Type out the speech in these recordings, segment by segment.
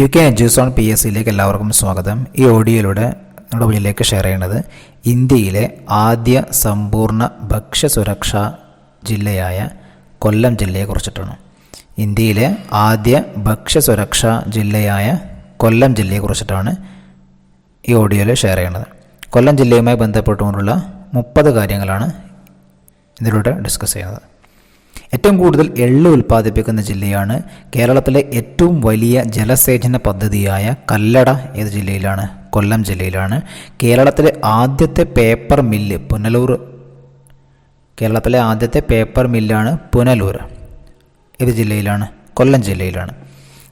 UK EduZone PSCയിലേക്ക് എല്ലാവർക്കും സ്വാഗതം. ഈ ഓഡിയോയിലൂടെ നമ്മുടെ മുന്നിലേക്ക് ഷെയർ ചെയ്യുന്നത് ഇന്ത്യയിലെ ആദ്യ സമ്പൂർണ്ണ ഭക്ഷ്യസുരക്ഷാ ജില്ലയായ കൊല്ലം ജില്ലയെക്കുറിച്ചിട്ടാണ്. ഇന്ത്യയിലെ ആദ്യ ഭക്ഷ്യസുരക്ഷാ ജില്ലയായ കൊല്ലം ജില്ലയെക്കുറിച്ചിട്ടാണ് ഈ ഓഡിയോയിൽ ഷെയർ ചെയ്യുന്നത്. കൊല്ലം ജില്ലയുമായി ബന്ധപ്പെട്ടുകൊണ്ടുള്ള 30 കാര്യങ്ങളാണ് ഇതിലൂടെ ഡിസ്കസ് ചെയ്യുന്നത്. ഏറ്റവും കൂടുതൽ എള്ള് ഉൽപ്പാദിപ്പിക്കുന്ന ജില്ലയാണ്. കേരളത്തിലെ ഏറ്റവും വലിയ ജലസേചന പദ്ധതിയായ കല്ലട ഏത് ജില്ലയിലാണ്? കൊല്ലം ജില്ലയിലാണ്. കേരളത്തിലെ ആദ്യത്തെ പേപ്പർ മില്ല് മില്ലാണ് പുനലൂർ. ഏത് ജില്ലയിലാണ്? കൊല്ലം ജില്ലയിലാണ്.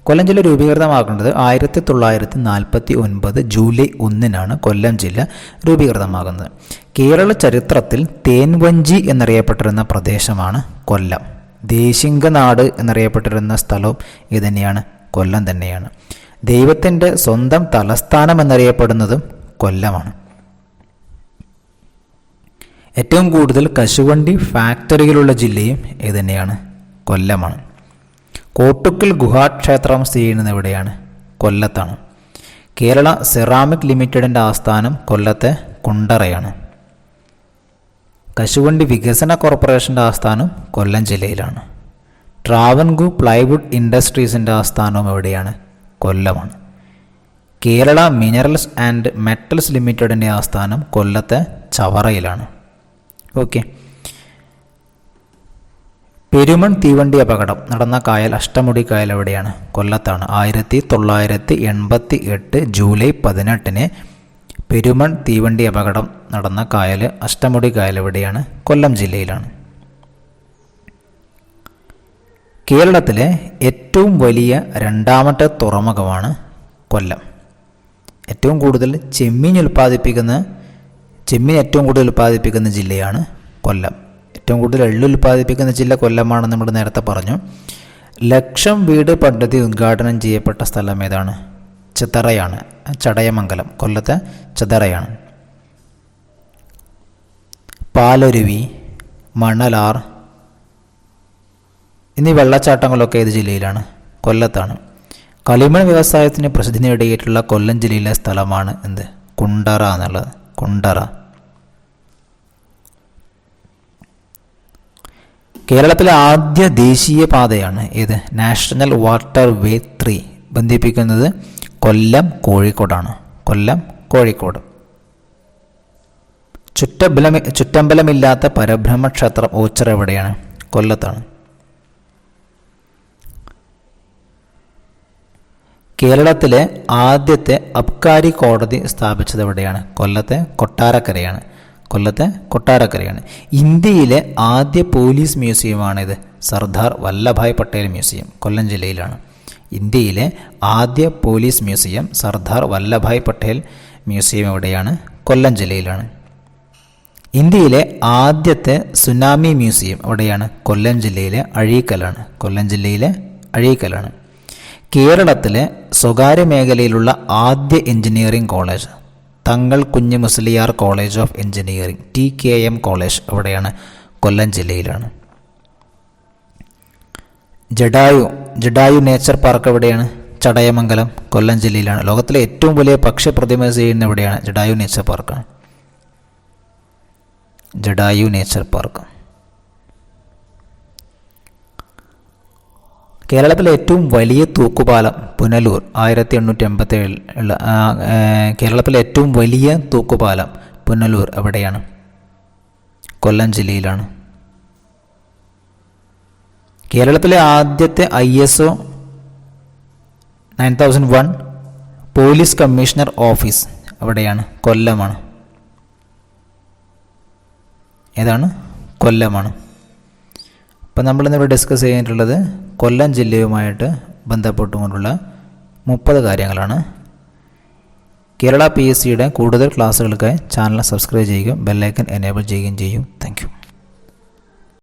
കൊല്ലം ജില്ല രൂപീകൃതമാക്കുന്നത് 1949 ജൂലൈ 1 കൊല്ലം ജില്ല രൂപീകൃതമാകുന്നത്. കേരള ചരിത്രത്തിൽ തേൻവഞ്ചി എന്നറിയപ്പെട്ടിരുന്ന പ്രദേശമാണ് കൊല്ലം. ദേശിംഗനാട് എന്നറിയപ്പെട്ടിരുന്ന സ്ഥലവും ഇത് തന്നെയാണ്, കൊല്ലം തന്നെയാണ്. ദൈവത്തിൻ്റെ സ്വന്തം തലസ്ഥാനം എന്നറിയപ്പെടുന്നതും കൊല്ലമാണ്. ഏറ്റവും കൂടുതൽ കശുവണ്ടി ഫാക്ടറികളുള്ള ജില്ലയും ഇത് തന്നെയാണ്, കൊല്ലമാണ്. കോട്ടുക്കൽ ഗുഹാക്ഷേത്രം സ്ഥിതി ചെയ്യുന്നത് എവിടെയാണ്? കൊല്ലത്താണ്. കേരള സെറാമിക് ലിമിറ്റഡിൻ്റെ ആസ്ഥാനം കൊല്ലത്തെ കുണ്ടറയാണ്. കശുവണ്ടി വികസന കോർപ്പറേഷൻ്റെ ആസ്ഥാനം കൊല്ലം ജില്ലയിലാണ്. ട്രാവൻകൂർ പ്ലൈവുഡ് ഇൻഡസ്ട്രീസിൻ്റെ ആസ്ഥാനവും എവിടെയാണ്? കൊല്ലമാണ്. കേരള മിനറൽസ് ആൻഡ് മെറ്റൽസ് ലിമിറ്റഡിൻ്റെ ആസ്ഥാനം കൊല്ലത്തെ ചവറയിലാണ്. ഓക്കെ. പെരുമൺ തീവണ്ടി അപകടം നടന്ന കായൽ, അഷ്ടമുടി കായൽ എവിടെയാണ്? കൊല്ലത്താണ്. 1988 ജൂലൈ 18 പെരുമൺ തീവണ്ടി അപകടം നടന്ന കായൽ, അഷ്ടമുടി കായൽ എവിടെയാണ്? കൊല്ലം ജില്ലയിലാണ്. കേരളത്തിലെ ഏറ്റവും വലിയ രണ്ടാമത്തെ തുറമുഖമാണ് കൊല്ലം. ഏറ്റവും കൂടുതൽ ചെമ്മീൻ ഏറ്റവും കൂടുതൽ ഉൽപ്പാദിപ്പിക്കുന്ന ജില്ലയാണ് കൊല്ലം. ഏറ്റവും കൂടുതൽ എള്ള് ഉൽപ്പാദിപ്പിക്കുന്ന ജില്ല കൊല്ലമാണെന്ന് നമ്മൾ നേരത്തെ പറഞ്ഞു. ലക്ഷം വീട് പദ്ധതി ഉദ്ഘാടനം ചെയ്യപ്പെട്ട സ്ഥലം ഏതാണ്? ചിതറയാണ്. ചടയമംഗലം, കൊല്ലത്തെ ചിതറയാണ്. പാലരുവി, മണലാർ എന്നീ വെള്ളച്ചാട്ടങ്ങളൊക്കെ ഏത് ജില്ലയിലാണ്? കൊല്ലത്താണ്. കളിമൺ വ്യവസായത്തിന് പ്രസിദ്ധി നേടിയിട്ടുള്ള കൊല്ലം ജില്ലയിലെ സ്ഥലമാണ് എന്ത്? കുണ്ടറ എന്നുള്ളത്. കുണ്ടറ. കേരളത്തിലെ ആദ്യ ദേശീയ പാതയാണ് ഏത്? നാഷണൽ വാട്ടർ വേ 3 ബന്ധിപ്പിക്കുന്നത് കൊല്ലം കോഴിക്കോടാണ്. കൊല്ലം കോഴിക്കോട്. ചുറ്റമ്പലമില്ലാത്ത പരബ്രഹ്മക്ഷേത്രം ഓച്ചിറ എവിടെയാണ്? കൊല്ലത്താണ്. കേരളത്തിലെ ആദ്യത്തെ അബ്കാരി കോടതി സ്ഥാപിച്ചത് എവിടെയാണ്? കൊല്ലത്തെ കൊട്ടാരക്കരയാണ്. കൊല്ലത്തെ കൊട്ടാരക്കരയാണ്. ഇന്ത്യയിലെ ആദ്യ പോലീസ് മ്യൂസിയമാണിത്, സർദാർ വല്ലഭായ് പട്ടേൽ മ്യൂസിയം, കൊല്ലം ജില്ലയിലാണ്. ഇന്ത്യയിലെ ആദ്യ police museum Sardar Vallabhbhai Patel museum എവിടെയാണ്? കൊല്ലം ജില്ലയിലാണ്. ഇന്ത്യയിലെ ആദ്യത്തെ സുനാമി മ്യൂസിയം എവിടെയാണ്? കൊല്ലം ജില്ലയിലെ അഴീക്കലാണ്. കൊല്ലം ജില്ലയിലെ അഴീക്കലാണ്. കേരളത്തിലെ സ്വകാര്യ മേഖലയിലുള്ള ആദ്യ എഞ്ചിനീയറിംഗ് കോളേജ് തങ്ങൾ കുഞ്ഞ് Musliyar college of engineering, TKM college എവിടെയാണ്? കൊല്ലം ജില്ലയിലാണ്. ജഡായു നേച്ചർ പാർക്ക് എവിടെയാണ്? ചടയമംഗലം, കൊല്ലം ജില്ലയിലാണ്. ലോകത്തിലെ ഏറ്റവും വലിയ പക്ഷി പ്രതിമ ചെയ്യുന്ന എവിടെയാണ്? ജഡായു നേച്ചർ പാർക്കാണ്. Jatayu nature park. കേരളത്തിലെ ഏറ്റവും വലിയ തൂക്കുപാലം പുനലൂർ, 1887. കേരളത്തിലെ ഏറ്റവും വലിയ തൂക്കുപാലം പുനലൂർ എവിടെയാണ്? കൊല്ലം ജില്ലയിലാണ്. കേരളത്തിലെ ആദ്യത്തെ ISO 9001 പോലീസ് കമ്മീഷണർ ഓഫീസ് എവിടെയാണ്? കൊല്ലമാണ്. ഏതാണ്? കൊല്ലമാണ്. അപ്പം നമ്മളിന്നിവിടെ ഡിസ്കസ് ചെയ്തിട്ടുള്ളത് കൊല്ലം ജില്ലയുമായിട്ട് ബന്ധപ്പെട്ടുകൊണ്ടുള്ള 30 കാര്യങ്ങളാണ്. കേരള PSCയുടെ കൂടുതൽ ക്ലാസ്സുകൾക്കായി ചാനൽ സബ്സ്ക്രൈബ് ചെയ്യുകയും ബെല്ലൈക്കൺ എനേബിൾ ചെയ്യുകയും ചെയ്യും. Thank you.